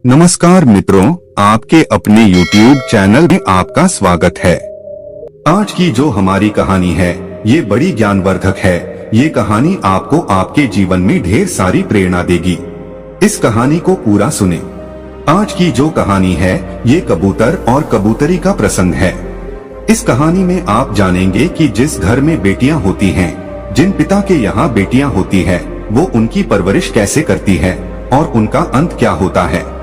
नमस्कार मित्रों, आपके अपने YouTube चैनल में आपका स्वागत है। आज की जो हमारी कहानी है ये बड़ी ज्ञानवर्धक है। ये कहानी आपको आपके जीवन में ढेर सारी प्रेरणा देगी। इस कहानी को पूरा सुने। आज की जो कहानी है ये कबूतर और कबूतरी का प्रसंग है। इस कहानी में आप जानेंगे कि जिस घर में बेटियां होती हैं, जिन पिता के यहाँ बेटियां होती है, वो उनकी परवरिश कैसे करती है और उनका अंत क्या होता है।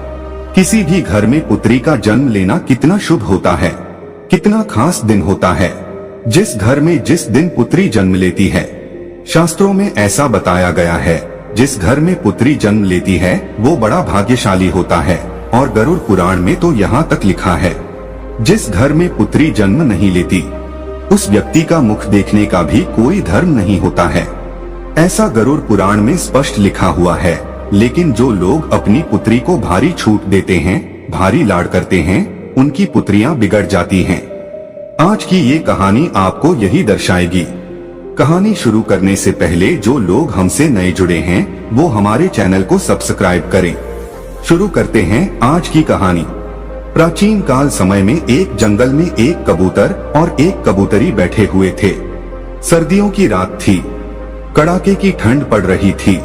किसी भी घर में पुत्री का जन्म लेना कितना शुभ होता है, कितना खास दिन होता है। जिस घर में जिस दिन पुत्री जन्म लेती है, शास्त्रों में ऐसा बताया गया है, जिस घर में पुत्री जन्म लेती है वो बड़ा भाग्यशाली होता है। और गरुड़ पुराण में तो यहाँ तक लिखा है, जिस घर में पुत्री जन्म नहीं लेती उस व्यक्ति का मुख देखने का भी कोई धर्म नहीं होता है। ऐसा गरुड़ पुराण में स्पष्ट लिखा हुआ है। लेकिन जो लोग अपनी पुत्री को भारी छूट देते हैं, भारी लाड़ करते हैं, उनकी पुत्रियां बिगड़ जाती हैं। आज की ये कहानी आपको यही दर्शाएगी। कहानी शुरू करने से पहले जो लोग हमसे नए जुड़े हैं वो हमारे चैनल को सब्सक्राइब करें। शुरू करते हैं आज की कहानी। प्राचीन काल समय में एक जंगल में एक कबूतर और एक कबूतरी बैठे हुए थे। सर्दियों की रात थी, कड़ाके की ठंड पड़ रही थी।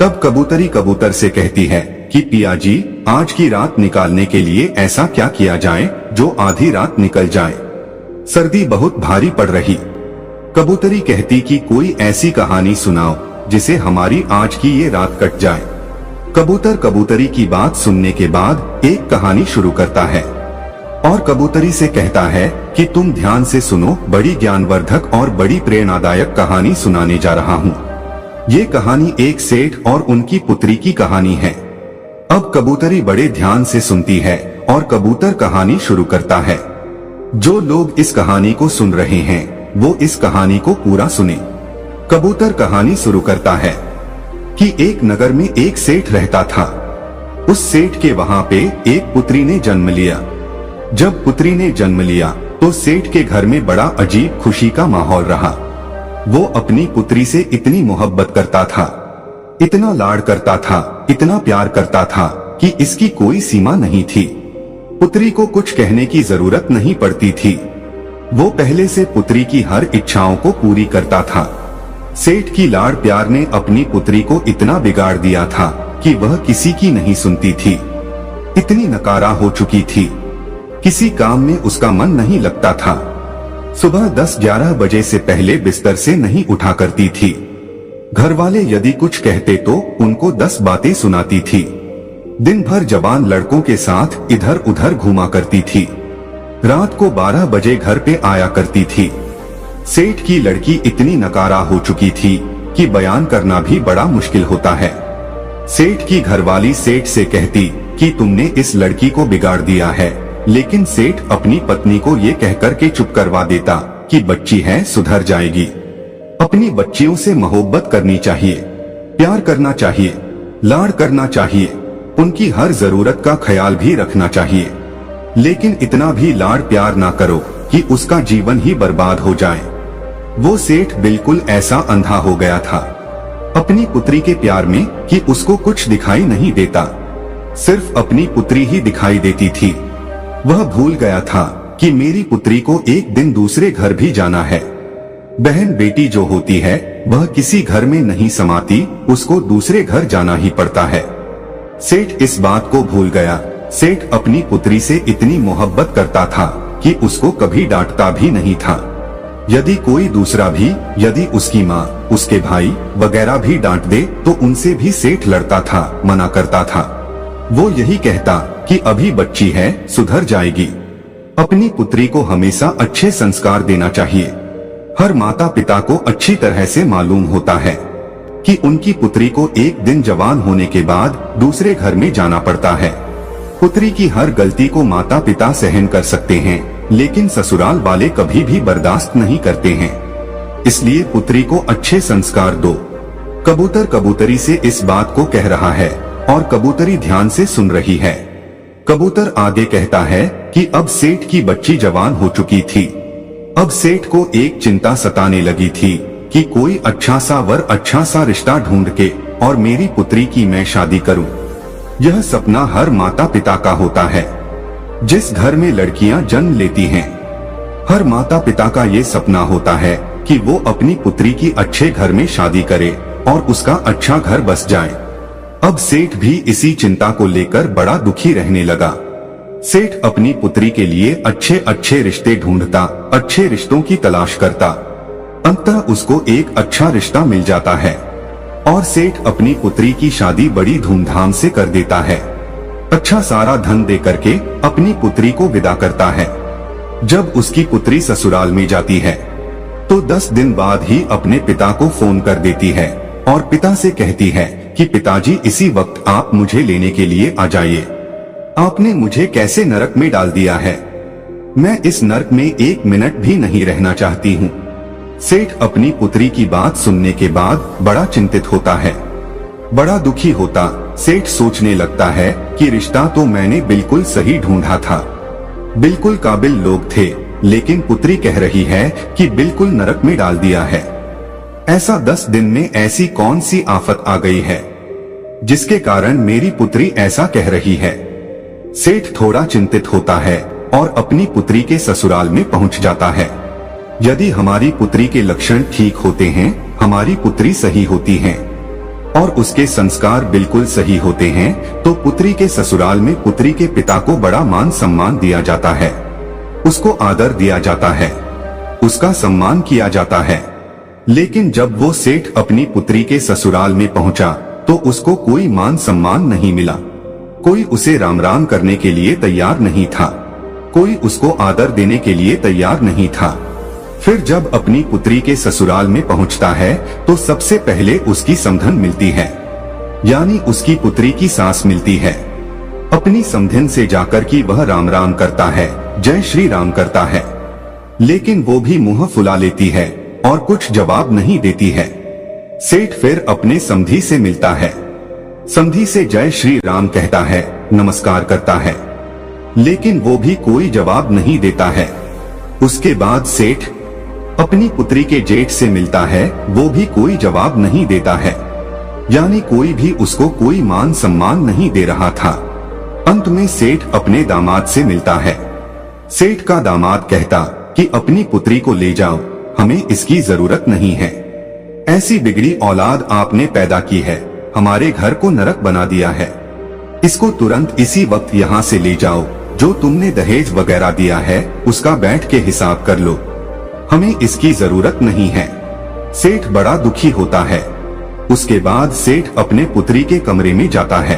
तब कबूतरी कबूतर से कहती है कि पिया जी, आज की रात निकालने के लिए ऐसा क्या किया जाए जो आधी रात निकल जाए। सर्दी बहुत भारी पड़ रही। कबूतरी कहती कि कोई ऐसी कहानी सुनाओ जिसे हमारी आज की ये रात कट जाए। कबूतर कबूतरी की बात सुनने के बाद एक कहानी शुरू करता है और कबूतरी से कहता है कि तुम ध्यान से सुनो, बड़ी ज्ञानवर्धक और बड़ी प्रेरणादायक कहानी सुनाने जा रहा हूँ। ये कहानी एक सेठ और उनकी पुत्री की कहानी है। अब कबूतरी बड़े ध्यान से सुनती है और कबूतर कहानी शुरू करता है। जो लोग इस कहानी को सुन रहे हैं वो इस कहानी को पूरा सुने। कबूतर कहानी शुरू करता है कि एक नगर में एक सेठ रहता था। उस सेठ के वहाँ पे एक पुत्री ने जन्म लिया। जब पुत्री ने जन्म लिया तो सेठ के घर में बड़ा अजीब खुशी का माहौल रहा। वो अपनी पुत्री से इतनी मोहब्बत करता था, इतना लाड़ करता था, इतना प्यार करता था कि इसकी कोई सीमा नहीं थी। पुत्री को कुछ कहने की जरूरत नहीं पड़ती थी। वो पहले से पुत्री की हर इच्छाओं को पूरी करता था। सेठ की लाड़ प्यार ने अपनी पुत्री को इतना बिगाड़ दिया था कि वह किसी की नहीं सुनती थी। इतनी नकारा हो चुकी थी, किसी काम में उसका मन नहीं लगता था। सुबह 10-11 बजे से पहले बिस्तर से नहीं उठा करती थी। घर वाले यदि कुछ कहते तो उनको 10 बातें सुनाती थी। दिन भर जवान लड़कों के साथ इधर उधर घूमा करती थी। रात को 12 बजे घर पे आया करती थी। सेठ की लड़की इतनी नकारा हो चुकी थी कि बयान करना भी बड़ा मुश्किल होता है। सेठ की घरवाली सेठ से कहती कि तुमने इस लड़की को बिगाड़ दिया है, लेकिन सेठ अपनी पत्नी को ये कहकर के चुप करवा देता कि बच्ची है, सुधर जाएगी। अपनी बच्चियों से मोहब्बत करनी चाहिए, प्यार करना चाहिए, लाड़ करना चाहिए, उनकी हर जरूरत का ख्याल भी रखना चाहिए। लेकिन इतना भी लाड़ प्यार ना करो कि उसका जीवन ही बर्बाद हो जाए। वो सेठ बिल्कुल ऐसा अंधा हो गया था अपनी पुत्री के प्यार में कि उसको कुछ दिखाई नहीं देता, सिर्फ अपनी पुत्री ही दिखाई देती थी। वह भूल गया था कि मेरी पुत्री को एक दिन दूसरे घर भी जाना है। बहन बेटी जो होती है वह किसी घर में नहीं समाती, उसको दूसरे घर जाना ही पड़ता है। सेठ इस बात को भूल गया। सेठ अपनी पुत्री से इतनी मोहब्बत करता था कि उसको कभी डांटता भी नहीं था। यदि कोई दूसरा भी, यदि उसकी माँ, उसके भाई वगैरह भी डांट दे तो उनसे भी सेठ लड़ता था, मना करता था। वो यही कहता कि अभी बच्ची है, सुधर जाएगी। अपनी पुत्री को हमेशा अच्छे संस्कार देना चाहिए। हर माता पिता को अच्छी तरह से मालूम होता है कि उनकी पुत्री को एक दिन जवान होने के बाद दूसरे घर में जाना पड़ता है। पुत्री की हर गलती को माता पिता सहन कर सकते हैं, लेकिन ससुराल वाले कभी भी बर्दाश्त नहीं करते हैं। इसलिए पुत्री को अच्छे संस्कार दो। कबूतर कबूतरी से इस बात को कह रहा है और कबूतरी ध्यान से सुन रही है। कबूतर आगे कहता है कि अब सेठ की बच्ची जवान हो चुकी थी। अब सेठ को एक चिंता सताने लगी थी कि कोई अच्छा सा वर, अच्छा सा रिश्ता ढूंढ के और मेरी पुत्री की मैं शादी करूं। यह सपना हर माता पिता का होता है जिस घर में लड़कियां जन्म लेती हैं। हर माता पिता का ये सपना होता है कि वो अपनी पुत्री की अच्छे घर में शादी करे और उसका अच्छा घर बस जाए। अब सेठ भी इसी चिंता को लेकर बड़ा दुखी रहने लगा। सेठ अपनी पुत्री के लिए अच्छे अच्छे रिश्ते ढूंढता, अच्छे रिश्तों की तलाश करता। अंततः उसको एक अच्छा रिश्ता मिल जाता है और सेठ अपनी पुत्री की शादी बड़ी धूमधाम से कर देता है। अच्छा सारा धन दे करके अपनी पुत्री को विदा करता है। जब उसकी पुत्री ससुराल में जाती है तो 10 दिन बाद ही अपने पिता को फोन कर देती है और पिता से कहती है कि पिताजी इसी वक्त आप मुझे लेने के लिए आ जाइए। आपने मुझे कैसे नरक में डाल दिया है, मैं इस नरक में 1 मिनट भी नहीं रहना चाहती हूँ। सेठ अपनी पुत्री की बात सुनने के बाद बड़ा चिंतित होता है, बड़ा दुखी होता। सेठ सोचने लगता है कि रिश्ता तो मैंने बिल्कुल सही ढूंढा था, बिल्कुल काबिल लोग थे, लेकिन पुत्री कह रही है कि बिल्कुल नरक में डाल दिया है। ऐसा 10 दिन में ऐसी कौन सी आफत आ गई है जिसके कारण मेरी पुत्री ऐसा कह रही है। सेठ थोड़ा चिंतित होता है और अपनी पुत्री के ससुराल में पहुंच जाता है। यदि हमारी पुत्री के लक्षण ठीक होते हैं, हमारी पुत्री सही होती है और उसके संस्कार बिल्कुल सही होते हैं, तो पुत्री के ससुराल में पुत्री के पिता को बड़ा मान सम्मान दिया जाता है, उसको आदर दिया जाता है, उसका सम्मान किया जाता है। लेकिन जब वो सेठ अपनी पुत्री के ससुराल में पहुंचा तो उसको कोई मान सम्मान नहीं मिला। कोई उसे राम राम करने के लिए तैयार नहीं था, कोई उसको आदर देने के लिए तैयार नहीं था। फिर जब अपनी पुत्री के ससुराल में पहुंचता है तो सबसे पहले उसकी समधन मिलती है, यानी उसकी पुत्री की सास मिलती है। अपनी समधन से जाकर की वह राम राम करता है, जय श्री राम करता है, लेकिन वो भी मुंह फुला लेती है और कुछ जवाब नहीं देती है। सेठ फिर अपने समधी से मिलता है, समधी से जय श्री राम कहता है, नमस्कार करता है, लेकिन वो भी कोई जवाब नहीं देता है। उसके बाद सेठ अपनी पुत्री के जेठ से मिलता है, वो भी कोई जवाब नहीं देता है, यानी कोई भी उसको कोई मान सम्मान नहीं दे रहा था। अंत में सेठ अपने दामाद से मिलता है। सेठ का दामाद कहता कि अपनी पुत्री को ले जाओ, हमें इसकी जरूरत नहीं है। ऐसी बिगड़ी औलाद आपने पैदा की है, हमारे घर को नरक बना दिया है। इसको तुरंत इसी वक्त यहाँ से ले जाओ, जो तुमने दहेज वगैरह दिया है उसका बैठ के हिसाब कर लो, हमें इसकी जरूरत नहीं है। सेठ बड़ा दुखी होता है। उसके बाद सेठ अपने पुत्री के कमरे में जाता है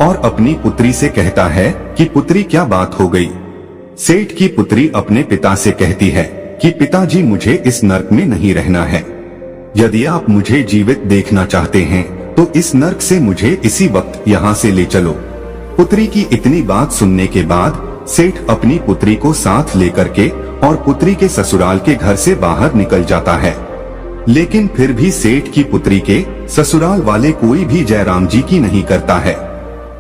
और अपनी पुत्री से कहता है कि पुत्री क्या बात हो गई। सेठ की पुत्री अपने पिता से कहती है कि पिताजी मुझे इस नर्क में नहीं रहना है, यदि आप मुझे जीवित देखना चाहते हैं तो इस नर्क से मुझे इसी वक्त यहाँ से ले चलो। पुत्री की इतनी बात सुनने के बाद सेठ अपनी पुत्री को साथ लेकर के और पुत्री के ससुराल के घर से बाहर निकल जाता है। लेकिन फिर भी सेठ की पुत्री के ससुराल वाले कोई भी जयराम जी की नहीं करता है।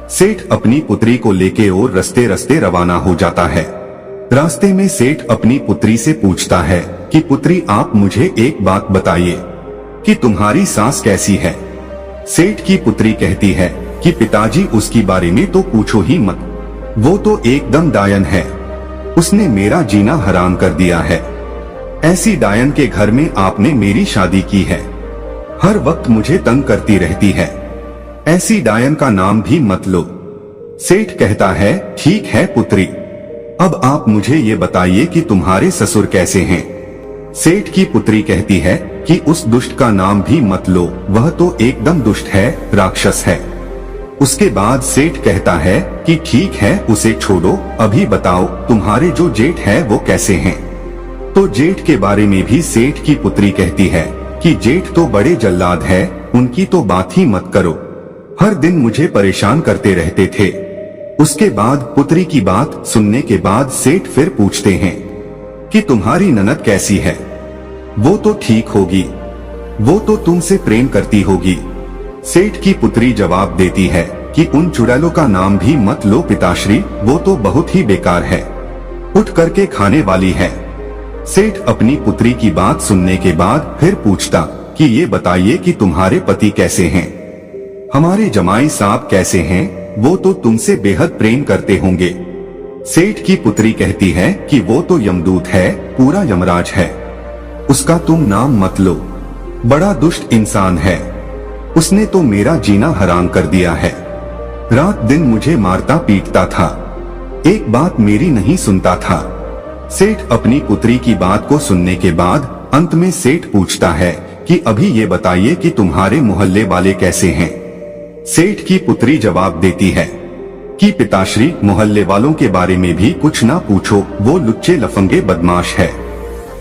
सेठ अपनी पुत्री को लेके और रस्ते रस्ते रवाना हो जाता है। रास्ते में सेठ अपनी पुत्री से पूछता है कि पुत्री आप मुझे एक बात बताइए कि तुम्हारी सास कैसी है। सेठ की पुत्री कहती है कि पिताजी उसकी बारे में तो पूछो ही मत, वो तो एकदम डायन है, उसने मेरा जीना हराम कर दिया है। ऐसी डायन के घर में आपने मेरी शादी की है, हर वक्त मुझे तंग करती रहती है, ऐसी डायन का नाम भी मत लो। सेठ कहता है ठीक है पुत्री, अब आप मुझे ये बताइए कि तुम्हारे ससुर कैसे हैं। सेठ की पुत्री कहती है कि उस दुष्ट का नाम भी मत लो, वह तो एकदम दुष्ट है, राक्षस है। उसके बाद सेठ कहता है कि ठीक है उसे छोड़ो, अभी बताओ तुम्हारे जो जेठ है वो कैसे हैं। तो जेठ के बारे में भी सेठ की पुत्री कहती है कि जेठ तो बड़े जल्लाद है, उनकी तो बात ही मत करो, हर दिन मुझे परेशान करते रहते थे। उसके बाद पुत्री की बात सुनने के बाद सेठ फिर पूछते हैं कि तुम्हारी ननद कैसी है। वो तो ठीक होगी, वो तो तुमसे प्रेम करती होगी। सेठ की पुत्री जवाब देती है कि उन चुड़ैलों का नाम भी मत लो पिताश्री, वो तो बहुत ही बेकार है, उठ करके खाने वाली है। सेठ अपनी पुत्री की बात सुनने के बाद फिर पूछता कि ये बताइए कि तुम्हारे पति कैसे हैं, हमारे जमाई साहब कैसे हैं, वो तो तुमसे बेहद प्रेम करते होंगे। सेठ की पुत्री कहती है कि वो तो यमदूत है, पूरा यमराज है, उसका तुम नाम मत लो, बड़ा दुष्ट इंसान है, उसने तो मेरा जीना हराम कर दिया है, रात दिन मुझे मारता पीटता था, एक बात मेरी नहीं सुनता था। सेठ अपनी पुत्री की बात को सुनने के बाद अंत में सेठ पूछता है कि अभी ये बताइए कि तुम्हारे मोहल्ले वाले कैसे हैं। सेठ की पुत्री जवाब देती है कि पिताश्री, मोहल्ले वालों के बारे में भी कुछ ना पूछो, वो लुच्चे लफंगे बदमाश है,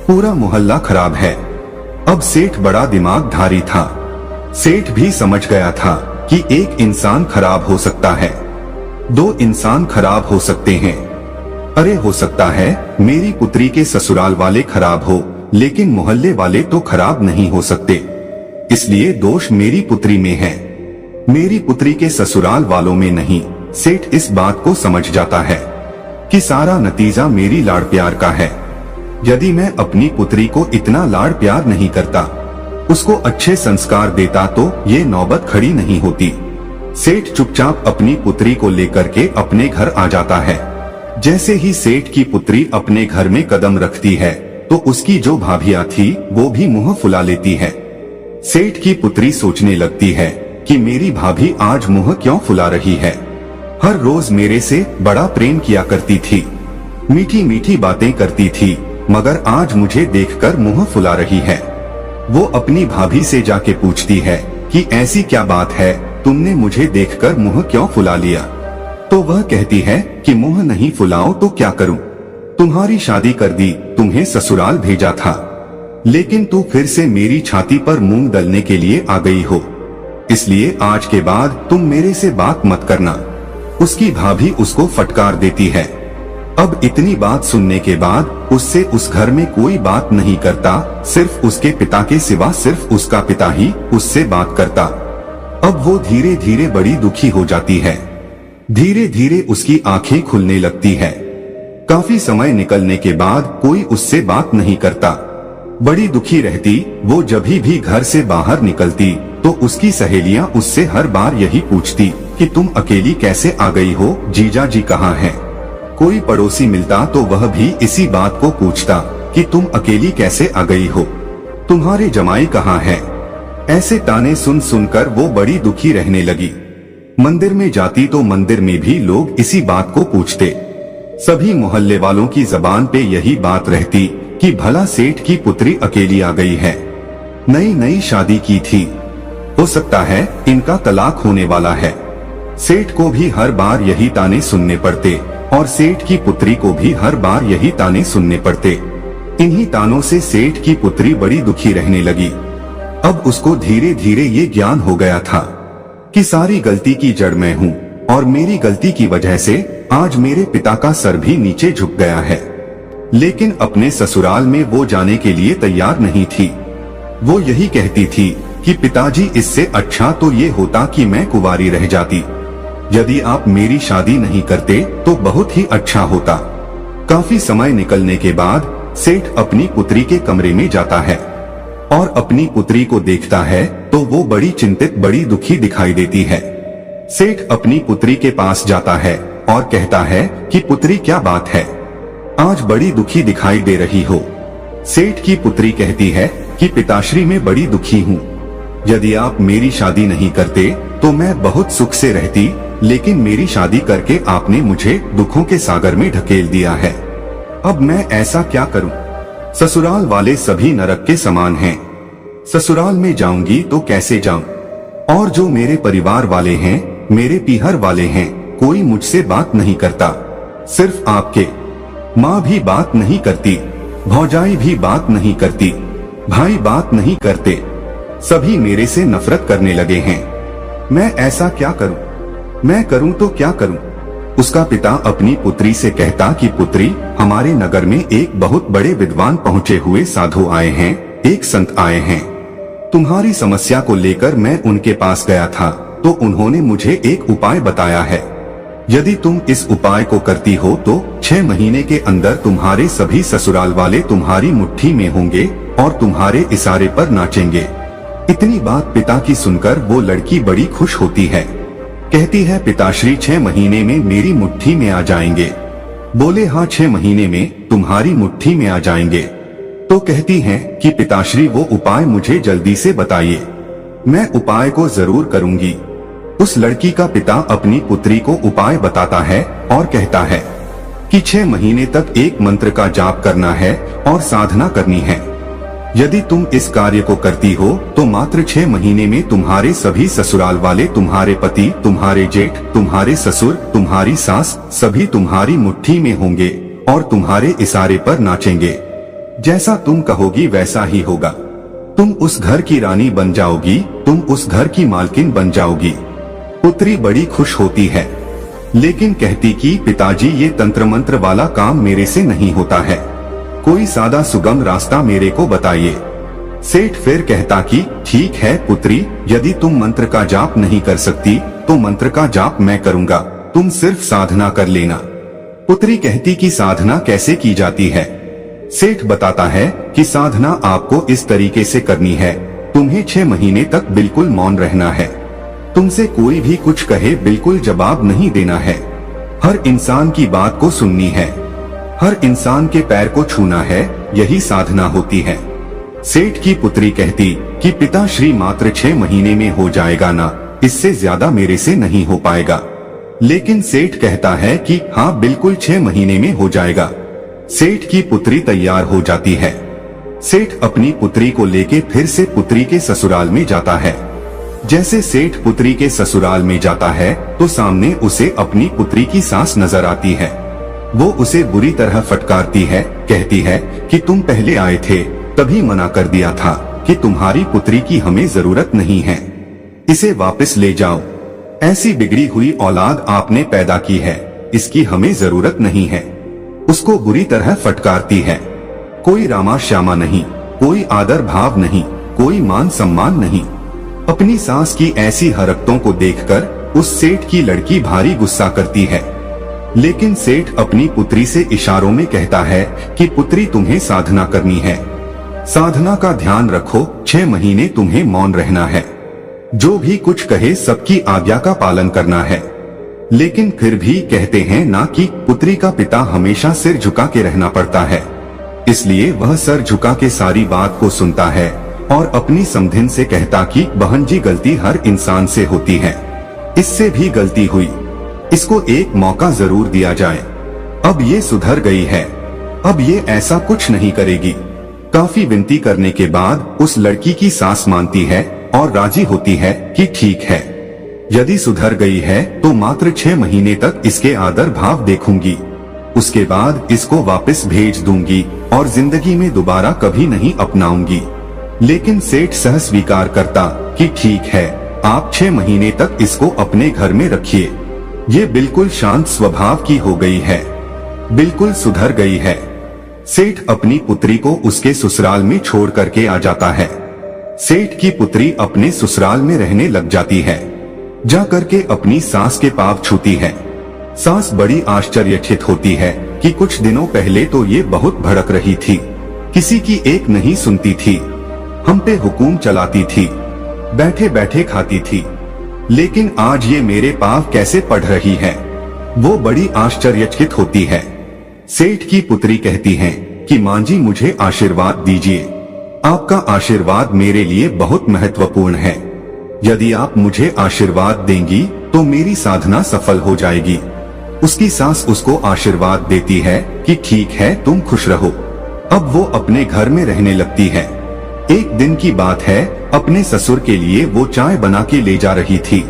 पूरा मोहल्ला खराब है। अब सेठ बड़ा दिमागधारी था, सेठ भी समझ गया था कि एक इंसान खराब हो सकता है, दो इंसान खराब हो सकते हैं, अरे हो सकता है मेरी पुत्री के ससुराल वाले खराब हो, लेकिन मोहल्ले वाले तो खराब नहीं हो सकते, इसलिए दोष मेरी पुत्री में है, मेरी पुत्री के ससुराल वालों में नहीं। सेठ इस बात को समझ जाता है कि सारा नतीजा मेरी लाड़ प्यार का है। यदि मैं अपनी पुत्री को इतना लाड़ प्यार नहीं करता, उसको अच्छे संस्कार देता, तो ये नौबत खड़ी नहीं होती। सेठ चुपचाप अपनी पुत्री को लेकर के अपने घर आ जाता है। जैसे ही सेठ की पुत्री अपने घर में कदम रखती है तो उसकी जो भाभियां थी वो भी मुंह फुला लेती है। सेठ की पुत्री सोचने लगती है कि मेरी भाभी आज मुंह क्यों फुला रही है, हर रोज मेरे से बड़ा प्रेम किया करती थी, मीठी मीठी बातें करती थी, मगर आज मुझे देखकर मुंह फुला रही है। वो अपनी भाभी से जाके पूछती है कि ऐसी क्या बात है, तुमने मुझे देखकर मुंह क्यों फुला लिया। तो वह कहती है कि मुंह नहीं फुलाओ तो क्या करूं, तुम्हारी शादी कर दी, तुम्हें ससुराल भेजा था, लेकिन तू फिर से मेरी छाती पर मूंग दलने के लिए आ गई हो, इसलिए आज के बाद तुम मेरे से बात मत करना। उसकी भाभी उसको फटकार देती है। अब इतनी बात सुनने के बाद उससे उस घर में कोई बात नहीं करता, सिर्फ उसके पिता के सिवा सिर्फ उसका पिता ही उससे बात करता। अब वो धीरे धीरे बड़ी दुखी हो जाती है, धीरे धीरे उसकी आंखें खुलने लगती है। काफी समय निकलने के बाद कोई उससे बात नहीं करता, बड़ी दुखी रहती। वो जब भी घर से बाहर निकलती तो उसकी सहेलियां उससे हर बार यही पूछती कि तुम अकेली कैसे आ गई हो, जीजा जी कहाँ हैं। कोई पड़ोसी मिलता तो वह भी इसी बात को पूछता कि तुम अकेली कैसे आ गई हो, तुम्हारे जमाई कहाँ हैं। ऐसे ताने सुन सुनकर वो बड़ी दुखी रहने लगी। मंदिर में जाती तो मंदिर में भी लोग इसी बात को पूछते। सभी मोहल्ले वालों की जबान पे यही बात रहती कि भला सेठ की पुत्री अकेली आ गई है, नई नई शादी की थी, हो सकता है इनका तलाक होने वाला है। सेठ को भी हर बार यही ताने सुनने पड़ते और सेठ की पुत्री को भी हर बार यही ताने सुनने पड़ते। इन्हीं तानों से सेठ की पुत्री बड़ी दुखी रहने लगी। अब उसको धीरे धीरे ये ज्ञान हो गया था कि सारी गलती की जड़ मैं हूँ और मेरी गलती की वजह से आज मेरे पिता का सर भी नीचे झुक गया है। लेकिन अपने ससुराल में वो जाने के लिए तैयार नहीं थी। वो यही कहती थी कि पिताजी, इससे अच्छा तो ये होता कि मैं कुंवारी रह जाती, यदि आप मेरी शादी नहीं करते तो बहुत ही अच्छा होता। काफी समय निकलने के बाद सेठ अपनी पुत्री के कमरे में जाता है और अपनी पुत्री को देखता है तो वो बड़ी चिंतित, बड़ी दुखी दिखाई देती है। सेठ अपनी पुत्री के पास जाता है और कहता है कि पुत्री, क्या बात है, आज बड़ी दुखी दिखाई दे रही हो। सेठ की पुत्री कहती है कि पिताश्री, मैं बड़ी दुखी हूँ, यदि आप मेरी शादी नहीं करते तो मैं बहुत सुख से रहती, लेकिन मेरी शादी करके आपने मुझे दुखों के सागर में ढकेल दिया है। अब मैं ऐसा क्या करूं? ससुराल वाले सभी नरक के समान हैं। ससुराल में जाऊंगी तो कैसे जाऊं? और जो मेरे परिवार वाले हैं, मेरे पीहर वाले हैं, कोई मुझसे बात नहीं करता। सिर्फ आपके माँ भी बात नहीं करती, भौजाई भी बात नहीं करती, भाई बात नहीं करते, सभी मेरे से नफरत करने लगे हैं। मैं ऐसा क्या करूं? मैं करूं तो क्या करूं? उसका पिता अपनी पुत्री से कहता कि पुत्री, हमारे नगर में एक बहुत बड़े विद्वान पहुंचे हुए साधु आए हैं, एक संत आए हैं। तुम्हारी समस्या को लेकर मैं उनके पास गया था तो उन्होंने मुझे एक उपाय बताया है। यदि तुम इस उपाय को करती हो तो 6 महीने के अंदर तुम्हारे सभी ससुराल वाले तुम्हारी मुट्ठी में होंगे और तुम्हारे इशारे पर नाचेंगे। इतनी बात पिता की सुनकर वो लड़की बड़ी खुश होती है, कहती है पिताश्री 6 महीने में मेरी मुट्ठी में आ जाएंगे। बोले हाँ 6 महीने में तुम्हारी मुट्ठी में आ जाएंगे। तो कहती हैं कि पिताश्री वो उपाय मुझे जल्दी से बताइए, मैं उपाय को जरूर करूंगी। उस लड़की का पिता अपनी पुत्री को उपाय बताता है और कहता है कि 6 महीने तक एक मंत्र का जाप करना है और साधना करनी है। यदि तुम इस कार्य को करती हो तो मात्र 6 महीने में तुम्हारे सभी ससुराल वाले, तुम्हारे पति, तुम्हारे जेठ, तुम्हारे ससुर, तुम्हारी सास, सभी तुम्हारी मुट्ठी में होंगे और तुम्हारे इशारे पर नाचेंगे। जैसा तुम कहोगी वैसा ही होगा। तुम उस घर की रानी बन जाओगी, तुम उस घर की मालकिन बन जाओगी। पुत्री बड़ी खुश होती है, लेकिन कहती कि पिताजी ये तंत्र मंत्र वाला काम मेरे से नहीं होता है, कोई सादा सुगम रास्ता मेरे को बताइए। सेठ फिर कहता कि ठीक है पुत्री, यदि तुम मंत्र का जाप नहीं कर सकती तो मंत्र का जाप मैं करूंगा, तुम सिर्फ साधना कर लेना। पुत्री कहती कि साधना कैसे की जाती है? सेठ बताता है कि साधना आपको इस तरीके से करनी है, तुम्हें 6 महीने तक बिल्कुल मौन रहना है। तुमसे कोई भी कुछ कहे बिल्कुल जवाब नहीं देना है। हर इंसान की बात को सुननी है, हर इंसान के पैर को छूना है, यही साधना होती है। सेठ की पुत्री कहती कि पिताश्री मात्र 6 महीने में हो जाएगा ना, इससे ज्यादा मेरे से नहीं हो पाएगा। लेकिन सेठ कहता है कि हाँ बिल्कुल 6 महीने में हो जाएगा। सेठ की पुत्री तैयार हो जाती है। सेठ अपनी पुत्री को लेके फिर से पुत्री के ससुराल में जाता है। जैसे सेठ पुत्री के ससुराल में जाता है तो सामने उसे अपनी पुत्री की सास नजर आती है। वो उसे बुरी तरह फटकारती है, कहती है कि तुम पहले आए थे तभी मना कर दिया था कि तुम्हारी पुत्री की हमें जरूरत नहीं है, इसे वापस ले जाओ। ऐसी बिगड़ी हुई औलाद आपने पैदा की है, इसकी हमें जरूरत नहीं है। उसको बुरी तरह फटकारती है। कोई रामा श्यामा नहीं, कोई आदर भाव नहीं, कोई मान सम्मान नहीं। अपनी सास की ऐसी हरकतों को देखकर उस सेठ की लड़की भारी गुस्सा करती है। लेकिन सेठ अपनी पुत्री से इशारों में कहता है कि पुत्री तुम्हें साधना करनी है, साधना का ध्यान रखो, 6 महीने तुम्हें मौन रहना है, जो भी कुछ कहे सबकी आज्ञा का पालन करना है। लेकिन फिर भी कहते हैं ना कि पुत्री का पिता हमेशा सिर झुका के रहना पड़ता है, इसलिए वह सर झुका के सारी बात को सुनता है और अपनी समधिन से कहता कि बहन जी गलती हर इंसान से होती है, इससे भी गलती हुई, इसको एक मौका जरूर दिया जाए। अब ये सुधर गई है, अब ये ऐसा कुछ नहीं करेगी। काफी विनती करने के बाद उस लड़की की सास मानती है और राजी होती है कि ठीक है, यदि सुधर गई है तो मात्र 6 महीने तक इसके आदर भाव देखूंगी, उसके बाद इसको वापस भेज दूंगी और जिंदगी में दोबारा कभी नहीं अपनाऊंगी। लेकिन सेठ सह स्वीकार करता कि ठीक है, आप 6 महीने तक इसको अपने घर में रखिए, ये बिल्कुल शांत स्वभाव की हो गई है, बिल्कुल सुधर गई है। सेठ अपनी पुत्री को उसके ससुराल में छोड़ करके आ जाता है। सेठ की पुत्री अपने ससुराल में रहने लग जाती है। जा करके अपनी सास के पांव छूती है। सास बड़ी आश्चर्यचकित होती है कि कुछ दिनों पहले तो ये बहुत भड़क रही थी, किसी की एक नहीं सुनती थी, हम पे हुकुम चलाती थी, बैठे बैठे खाती थी, लेकिन आज ये मेरे पांव कैसे पढ़ रही है। वो बड़ी आश्चर्यचकित होती है। सेठ की पुत्री कहती है कि मां जी मुझे आशीर्वाद दीजिए, आपका आशीर्वाद मेरे लिए बहुत महत्वपूर्ण है, यदि आप मुझे आशीर्वाद देंगी तो मेरी साधना सफल हो जाएगी। उसकी सास उसको आशीर्वाद देती है कि ठीक है तुम खुश रहो। अब वो अपने घर में रहने लगती है। एक दिन की बात है, अपने ससुर के लिए वो चाय बना के ले जा रही थी।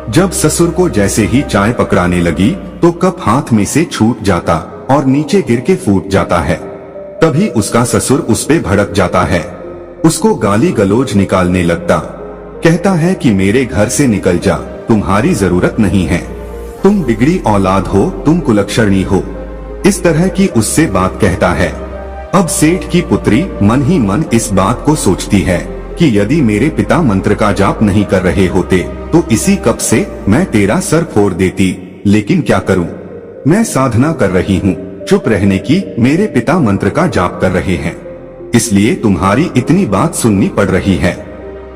जब ससुर को जैसे ही चाय पकड़ाने लगी तो कप हाथ में से छूट जाता और नीचे गिर के फूट जाता है। तभी उसका ससुर उस पे भड़क जाता है, उसको गाली गलौज निकालने लगता, कहता है कि मेरे घर से निकल जा, तुम्हारी जरूरत नहीं है, तुम बिगड़ी औलाद हो, तुम कुलक्षणी हो, इस तरह की उससे बात कहता है। अब सेठ की पुत्री मन ही मन इस बात को सोचती है कि यदि मेरे पिता मंत्र का जाप नहीं कर रहे होते तो इसी कप से मैं तेरा सर फोड़ देती, लेकिन क्या करूं, मैं साधना कर रही हूं, चुप रहने की, मेरे पिता मंत्र का जाप कर रहे हैं, इसलिए तुम्हारी इतनी बात सुननी पड़ रही है।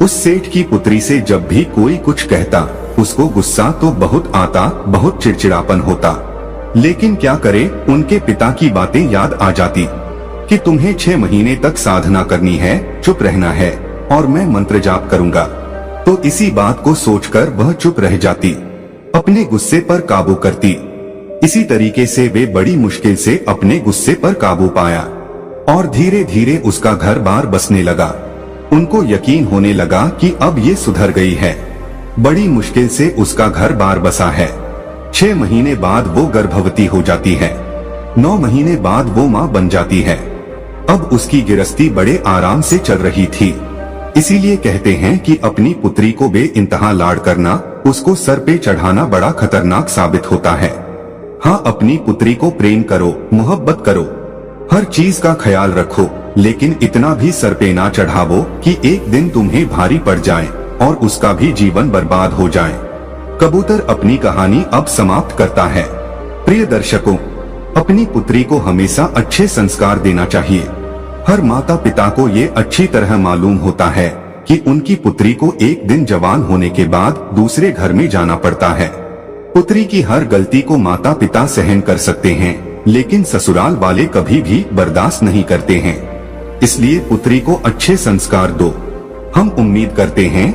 उस सेठ की पुत्री से जब भी कोई कुछ कहता उसको गुस्सा तो बहुत आता, बहुत चिड़चिड़ापन होता, लेकिन क्या करे, उनके पिता की बातें याद आ जाती कि तुम्हें 6 महीने तक साधना करनी है, चुप रहना है और मैं मंत्र जाप करूंगा। तो इसी बात को सोचकर वह चुप रह जाती, अपने गुस्से पर काबू करती। इसी तरीके से वे बड़ी मुश्किल से अपने गुस्से पर काबू पाया और धीरे धीरे उसका घर बार बसने लगा। उनको यकीन होने लगा कि अब ये सुधर गई है, बड़ी मुश्किल से उसका घर बार बसा है। 6 महीने बाद वो गर्भवती हो जाती है, 9 महीने बाद वो माँ बन जाती है। अब उसकी गृहस्थी बड़े आराम से चल रही थी। इसीलिए कहते हैं कि अपनी पुत्री को बेइंतहा लाड करना, उसको सर पे चढ़ाना बड़ा खतरनाक साबित होता है। हाँ, अपनी पुत्री को प्रेम करो, मोहब्बत करो, हर चीज का ख्याल रखो, लेकिन इतना भी सर पे ना चढ़ावो कि एक दिन तुम्हें भारी पड़ जाए और उसका भी जीवन बर्बाद हो जाए। कबूतर अपनी कहानी अब समाप्त करता है। प्रिय दर्शकों, अपनी पुत्री को हमेशा अच्छे संस्कार देना चाहिए। हर माता पिता को ये अच्छी तरह मालूम होता है कि उनकी पुत्री को एक दिन जवान होने के बाद दूसरे घर में जाना पड़ता है। पुत्री की हर गलती को माता पिता सहन कर सकते हैं, लेकिन ससुराल वाले कभी भी बर्दाश्त नहीं करते हैं। इसलिए पुत्री को अच्छे संस्कार दो। हम उम्मीद करते हैं